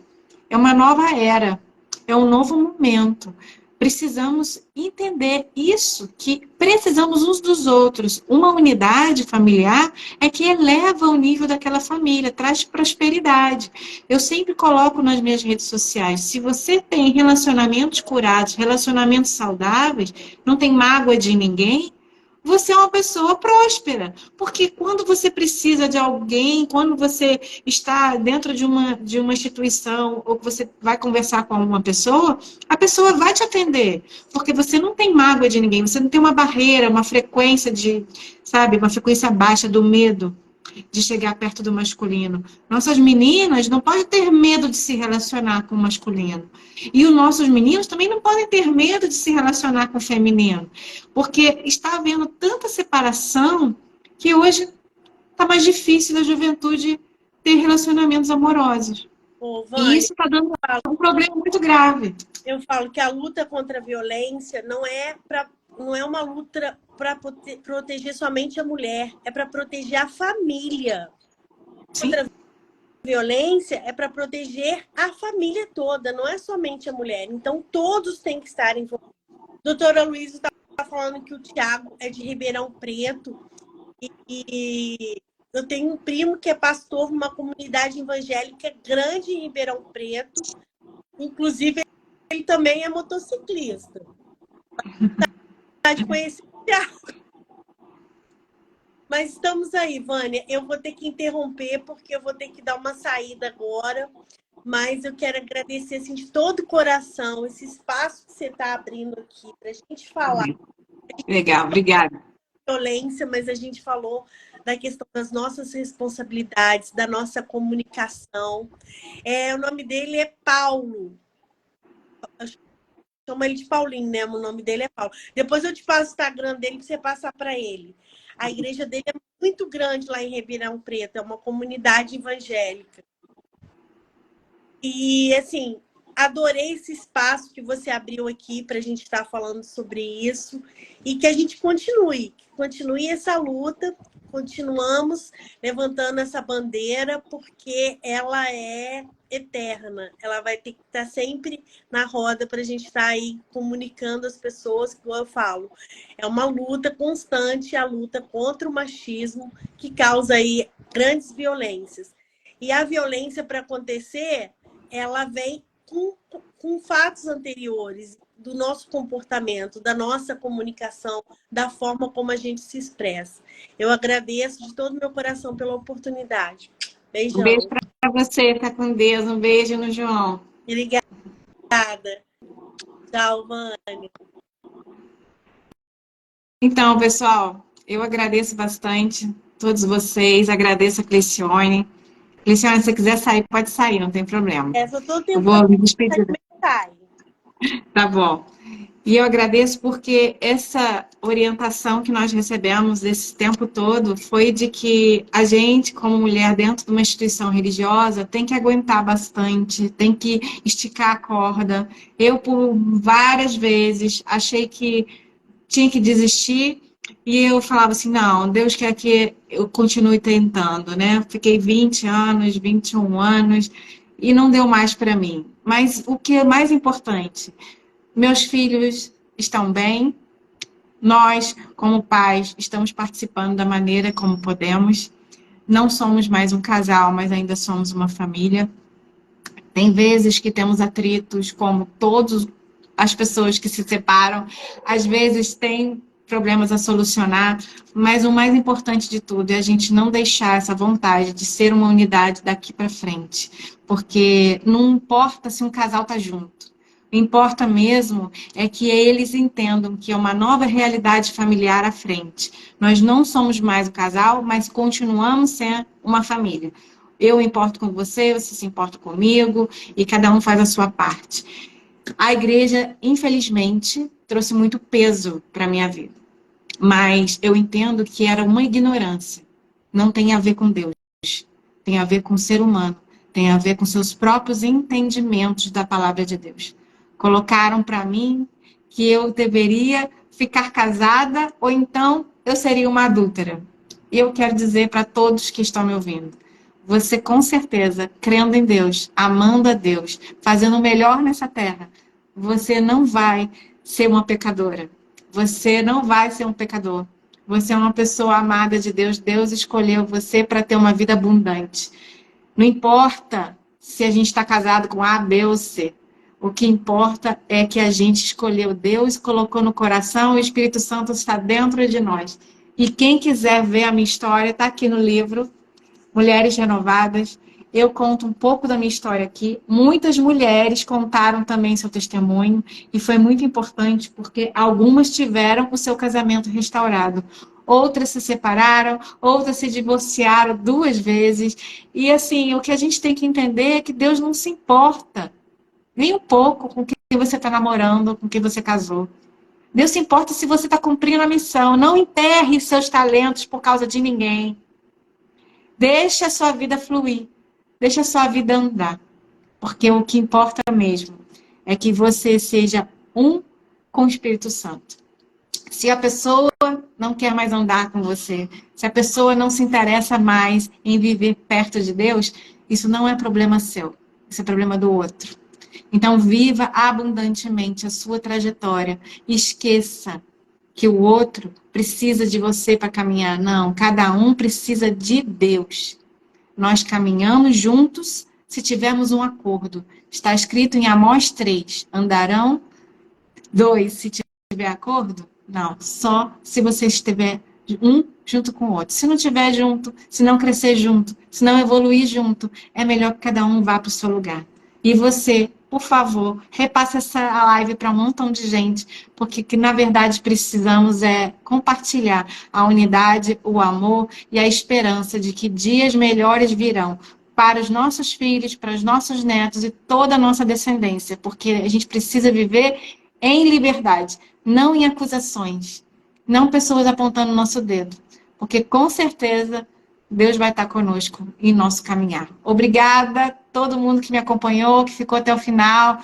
é uma nova era, é um novo momento. Precisamos entender isso, que precisamos uns dos outros. Uma unidade familiar é que eleva o nível daquela família, traz prosperidade. Eu sempre coloco nas minhas redes sociais, se você tem relacionamentos curados, relacionamentos saudáveis, não tem mágoa de ninguém, você é uma pessoa próspera. Porque quando você precisa de alguém, quando você está dentro de uma instituição, ou que você vai conversar com uma pessoa, a pessoa vai te atender. Porque você não tem mágoa de ninguém, você não tem uma barreira, uma frequência sabe, uma frequência baixa do medo de chegar perto do masculino. Nossas meninas não podem ter medo de se relacionar com o masculino. E os nossos meninos também não podem ter medo de se relacionar com o feminino. Porque está havendo tanta separação que hoje está mais difícil da juventude ter relacionamentos amorosos. Vânia, e isso está dando um problema muito grave. Eu falo que a luta contra a violência não é uma luta para proteger somente a mulher, é para proteger a família. Sim. Contra a violência é para proteger a família toda, não é somente a mulher. Então, todos têm que estar envolvidos. Doutora Luísa está falando que o Tiago é de Ribeirão Preto e eu tenho um primo que é pastor numa comunidade evangélica grande em Ribeirão Preto. Inclusive, ele também é motociclista. De conhecer o Thiago. Mas estamos aí, Vânia. Eu vou ter que interromper, porque eu vou ter que dar uma saída agora. Mas eu quero agradecer assim, de todo o coração esse espaço que você está abrindo aqui para a gente falar. Legal, obrigada. Violência, mas a gente falou da questão das nossas responsabilidades, da nossa comunicação. O nome dele é Paulo. Chama ele de Paulinho, né? O nome dele é Paulo. Depois eu te passo o Instagram dele para você passar para ele. A igreja dele é muito grande lá em Ribeirão Preto, é uma comunidade evangélica. E, assim, adorei esse espaço que você abriu aqui para a gente estar falando sobre isso e que a gente continue essa luta, continuamos levantando essa bandeira porque ela é eterna, ela vai ter que estar sempre na roda para a gente estar aí comunicando as pessoas, que eu falo, é uma luta constante, a luta contra o machismo que causa aí grandes violências. E a violência para acontecer, ela vem com fatos anteriores do nosso comportamento, da nossa comunicação, da forma como a gente se expressa. Eu agradeço de todo o meu coração pela oportunidade. Beijão. Um beijo para você, fica com Deus. Um beijo no João. Obrigada. Tchau, Vânia. Então, pessoal, eu agradeço bastante todos vocês, agradeço a Clecione. Clecione, se você quiser sair, pode sair, não tem problema. Eu tô tentando. Eu vou me despedir. Tá bom. E eu agradeço porque essa orientação que nós recebemos esse tempo todo foi de que a gente, como mulher dentro de uma instituição religiosa, tem que aguentar bastante, tem que esticar a corda. Eu, por várias vezes, achei que tinha que desistir e eu falava assim, não, Deus quer que eu continue tentando, né? Fiquei 20 anos, 21 anos e não deu mais para mim. Mas o que é mais importante, meus filhos estão bem, nós, como pais, estamos participando da maneira como podemos. Não somos mais um casal, mas ainda somos uma família. Tem vezes que temos atritos, como todas as pessoas que se separam. Às vezes tem problemas a solucionar, mas o mais importante de tudo é a gente não deixar essa vontade de ser uma unidade daqui para frente. Porque não importa se um casal está junto. O que importa mesmo é que eles entendam que é uma nova realidade familiar à frente. Nós não somos mais o casal, mas continuamos sendo uma família. Eu importo com você, você se importa comigo, e cada um faz a sua parte. A igreja, infelizmente, trouxe muito peso para a minha vida. Mas eu entendo que era uma ignorância. Não tem a ver com Deus. Tem a ver com o ser humano. Tem a ver com seus próprios entendimentos da palavra de Deus. Colocaram para mim que eu deveria ficar casada ou então eu seria uma adúltera. E eu quero dizer para todos que estão me ouvindo, você com certeza, crendo em Deus, amando a Deus, fazendo o melhor nessa terra, você não vai ser uma pecadora. Você não vai ser um pecador. Você é uma pessoa amada de Deus. Deus escolheu você para ter uma vida abundante. Não importa se a gente está casado com A, B ou C. O que importa é que a gente escolheu Deus, colocou no coração, o Espírito Santo está dentro de nós. E quem quiser ver a minha história, está aqui no livro, Mulheres Renovadas. Eu conto um pouco da minha história aqui. Muitas mulheres contaram também seu testemunho e foi muito importante porque algumas tiveram o seu casamento restaurado. Outras se separaram, outras se divorciaram 2 vezes. E assim, o que a gente tem que entender é que Deus não se importa nem um pouco com quem você está namorando, com quem você casou. Deus se importa se você está cumprindo a missão. Não enterre seus talentos por causa de ninguém. Deixe a sua vida fluir. Deixe a sua vida andar. Porque o que importa mesmo é que você seja um com o Espírito Santo. Se a pessoa não quer mais andar com você, se a pessoa não se interessa mais em viver perto de Deus, isso não é problema seu. Isso é problema do outro. Então, viva abundantemente a sua trajetória. Esqueça que o outro precisa de você para caminhar. Não, cada um precisa de Deus. Nós caminhamos juntos se tivermos um acordo. Está escrito em Amós 3. Andarão 2 se tiver acordo? Não, só se você estiver um junto com o outro. Se não estiver junto, se não crescer junto, se não evoluir junto, é melhor que cada um vá para o seu lugar. E você, por favor, repasse essa live para um montão de gente, porque que na verdade precisamos é compartilhar a unidade, o amor e a esperança de que dias melhores virão para os nossos filhos, para os nossos netos e toda a nossa descendência, porque a gente precisa viver em liberdade, não em acusações, não pessoas apontando o nosso dedo, porque com certeza Deus vai estar conosco em nosso caminhar. Obrigada a todo mundo que me acompanhou, que ficou até o final.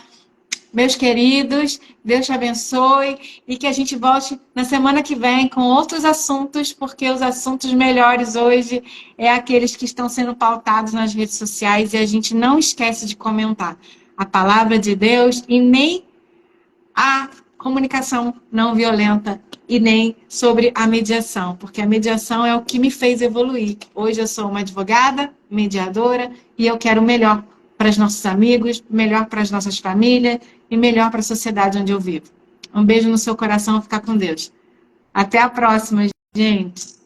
Meus queridos, Deus te abençoe e que a gente volte na semana que vem com outros assuntos, porque os assuntos melhores hoje é aqueles que estão sendo pautados nas redes sociais e a gente não esquece de comentar a palavra de Deus e nem a comunicação não violenta e nem sobre a mediação, porque a mediação é o que me fez evoluir. Hoje eu sou uma advogada, mediadora, e eu quero o melhor para os nossos amigos, melhor para as nossas famílias e melhor para a sociedade onde eu vivo. Um beijo no seu coração, ficar com Deus. Até a próxima, gente!